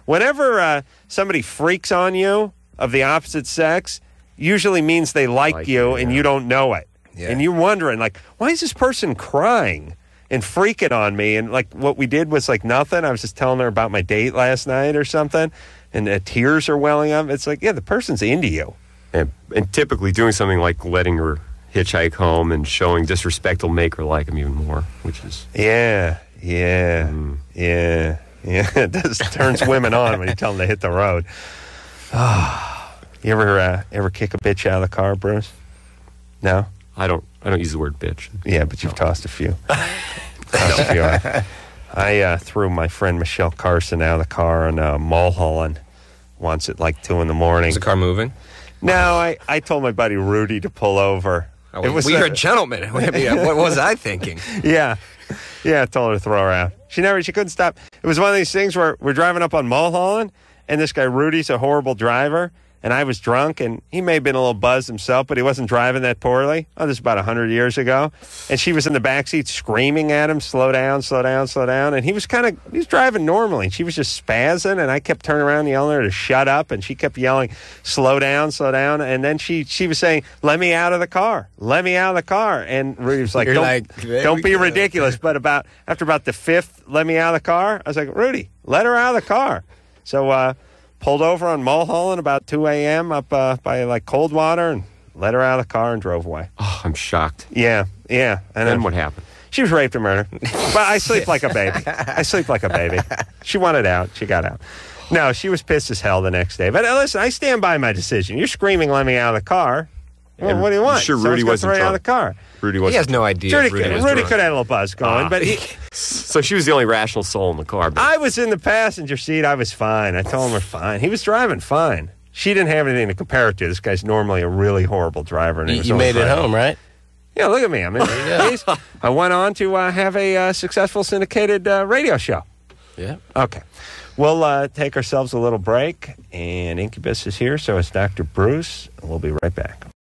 whenever somebody freaks on you of the opposite sex, usually means they like you and you don't know it. Yeah. And you're wondering, like, why is this person crying and freaking on me? And, like, what we did was, like, nothing. I was just telling her about my date last night or something, and tears are welling up. It's like, yeah, the person's into you. And typically doing something like letting her hitchhike home and showing disrespect will make her like him even more, which is... Yeah. It does turns women on when you tell them to hit the road. You ever kick a bitch out of the car, Bruce? No? I don't use the word bitch. Yeah, but you've tossed a few. I threw my friend Michelle Carson out of the car on Mulholland once at like 2 a.m. Was the car moving? No, I told my buddy Rudy to pull over. We are gentlemen. What was I thinking? Yeah, I told her to throw her out. She couldn't stop. It was one of these things where we're driving up on Mulholland, and this guy Rudy's a horrible driver, and I was drunk, and he may have been a little buzzed himself, but he wasn't driving that poorly. Oh, this is about 100 years ago. And she was in the backseat screaming at him, slow down, slow down, slow down. And he was driving normally. And she was just spazzing, and I kept turning around and yelling at her to shut up, and she kept yelling, slow down, slow down. And then she was saying, let me out of the car. Let me out of the car. And Rudy was like, don't be ridiculous. But after about the fifth, let me out of the car, I was like, Rudy, let her out of the car. So, pulled over on Mulholland about 2 a.m. up by like Coldwater and let her out of the car and drove away. Oh, I'm shocked. Yeah. And then what happened? She was raped and murdered. But I sleep like a baby. She wanted out. She got out. No, she was pissed as hell the next day. But listen, I stand by my decision. You're screaming, let me out of the car. Well, what do you want? I'm sure Rudy wasn't drunk. Out of the car. He has no idea. Rudy could have had a little buzz going, but so she was the only rational soul in the car. I was in the passenger seat. I was fine. I told him we're fine. He was driving fine. She didn't have anything to compare it to. This guy's normally a really horrible driver. And you made it home, right? Yeah, look at me. I'm in I went on to have a successful syndicated radio show. Yeah. Okay. We'll take ourselves a little break, and Incubus is here, so it's Dr. Bruce. We'll be right back.